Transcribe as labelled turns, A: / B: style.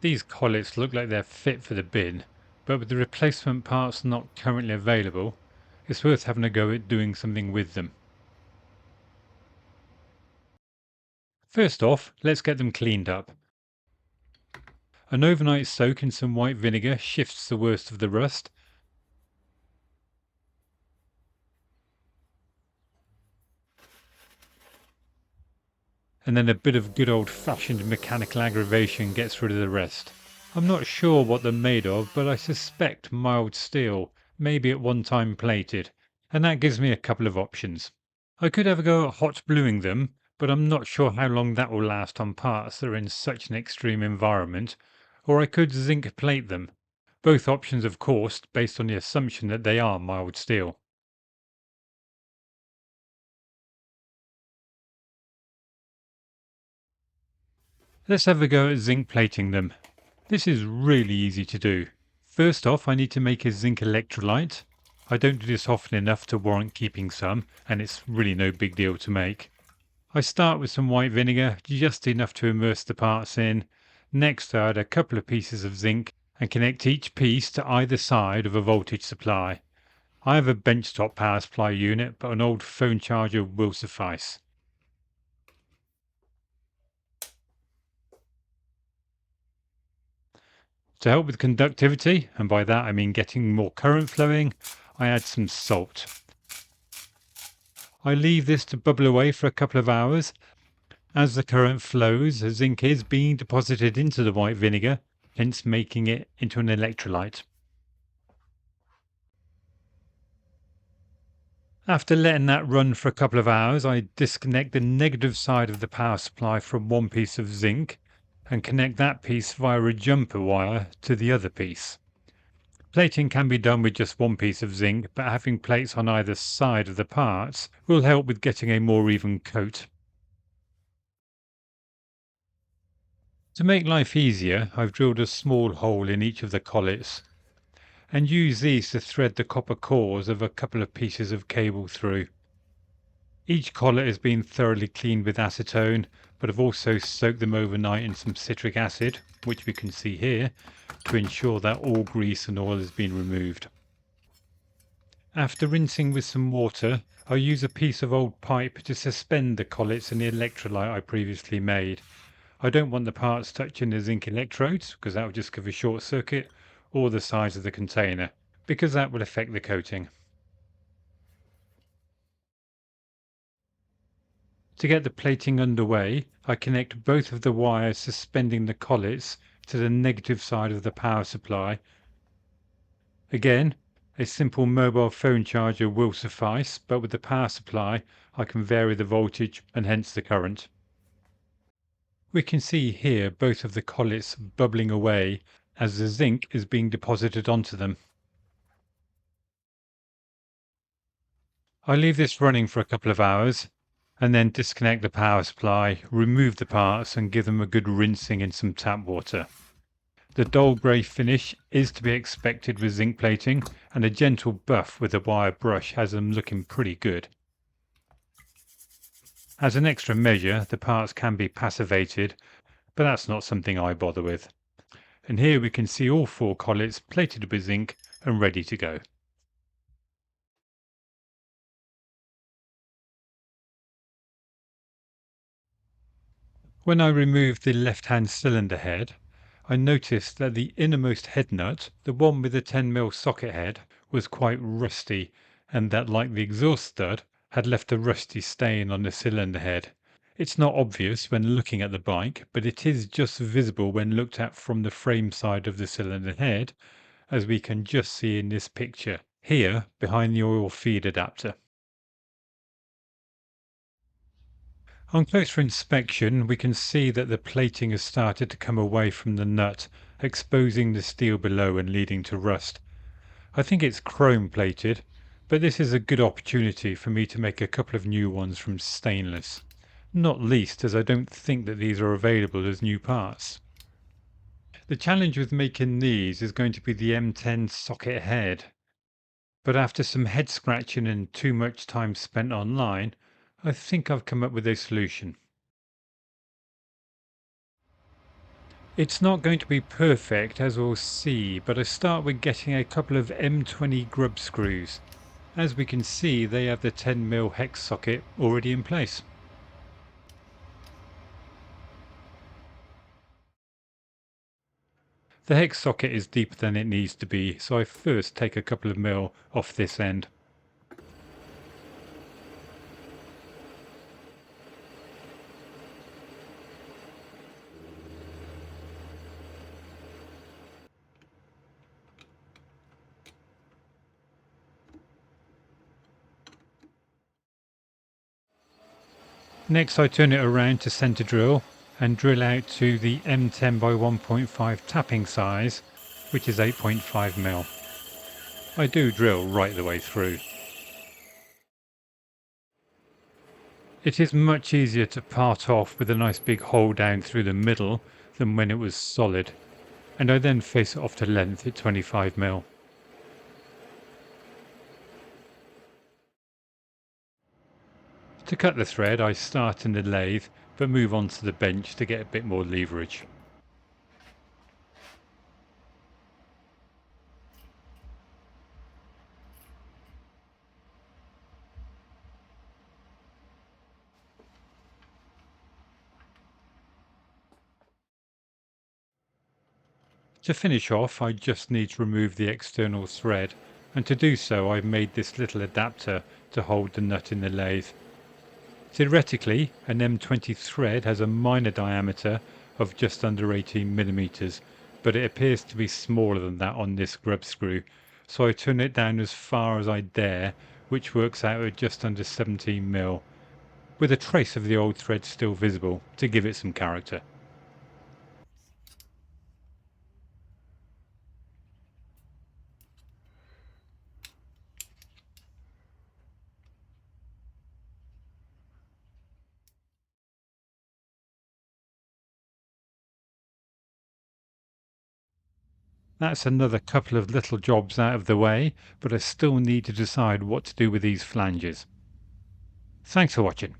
A: These collets look like they're fit for the bin, but with the replacement parts not currently available, it's worth having a go at doing something with them. First off, let's get them cleaned up. An overnight soak in some white vinegar shifts the worst of the rust. And then a bit of good old-fashioned mechanical aggravation gets rid of the rest. I'm not sure what they're made of, but I suspect mild steel, maybe at one time plated, and that gives me a couple of options. I could have a go at hot bluing them, but I'm not sure how long that will last on parts that are in such an extreme environment, or I could zinc plate them. Both options, of course, based on the assumption that they are mild steel. Let's have a go at zinc plating them. This is really easy to do. First off, I need to make a zinc electrolyte. I don't do this often enough to warrant keeping some, and it's really no big deal to make. I start with some white vinegar, just enough to immerse the parts in. Next, I add a couple of pieces of zinc and connect each piece to either side of a voltage supply. I have a benchtop power supply unit, but an old phone charger will suffice. To help with conductivity, and by that I mean getting more current flowing, I add some salt. I leave this to bubble away for a couple of hours. As the current flows, the zinc is being deposited into the white vinegar, hence making it into an electrolyte. After letting that run for a couple of hours, I disconnect the negative side of the power supply from one piece of zinc and connect that piece via a jumper wire to the other piece. Plating can be done with just one piece of zinc, but having plates on either side of the parts will help with getting a more even coat. To make life easier, I've drilled a small hole in each of the collets and use these to thread the copper cores of a couple of pieces of cable through. Each collet has been thoroughly cleaned with acetone, but I've also soaked them overnight in some citric acid, which we can see here, to ensure that all grease and oil has been removed. After rinsing with some water, I use a piece of old pipe to suspend the collets in the electrolyte I previously made. I don't want the parts touching the zinc electrodes, because that would just give a short circuit, or the size of the container, because that would affect the coating. To get the plating underway, I connect both of the wires suspending the collets to the negative side of the power supply. Again, a simple mobile phone charger will suffice, but with the power supply, I can vary the voltage and hence the current. We can see here both of the collets bubbling away as the zinc is being deposited onto them. I leave this running for a couple of hours and then disconnect the power supply, remove the parts and give them a good rinsing in some tap water. The dull grey finish is to be expected with zinc plating, and a gentle buff with a wire brush has them looking pretty good. As an extra measure, the parts can be passivated, but that's not something I bother with. And here we can see all four collets plated with zinc and ready to go. When I removed the left-hand cylinder head, I noticed that the innermost head nut, the one with the 10mm socket head, was quite rusty, and that, like the exhaust stud, had left a rusty stain on the cylinder head. It's not obvious when looking at the bike, but it is just visible when looked at from the frame side of the cylinder head, as we can just see in this picture, here behind the oil feed adapter. On closer inspection, we can see that the plating has started to come away from the nut, exposing the steel below and leading to rust. I think it's chrome plated, but this is a good opportunity for me to make a couple of new ones from stainless. Not least as I don't think that these are available as new parts. The challenge with making these is going to be the M10 socket head, but after some head scratching and too much time spent online, I think I've come up with a solution. It's not going to be perfect, as we'll see, but I start with getting a couple of M20 grub screws. As we can see, they have the 10mm hex socket already in place. The hex socket is deeper than it needs to be, so I first take a couple of mil off this end. Next I turn it around to centre drill and drill out to the M10 by 1.5 tapping size, which is 8.5mm. I do drill right the way through. It is much easier to part off with a nice big hole down through the middle than when it was solid, and I then face it off to length at 25mm. To cut the thread I start in the lathe but move on to the bench to get a bit more leverage. To finish off I just need to remove the external thread, and to do so I've made this little adapter to hold the nut in the lathe. Theoretically an M20 thread has a minor diameter of just under 18mm, but it appears to be smaller than that on this grub screw, so I turn it down as far as I dare, which works out at just under 17mm, with a trace of the old thread still visible to give it some character. That's another couple of little jobs out of the way, but I still need to decide what to do with these flanges. Thanks for watching.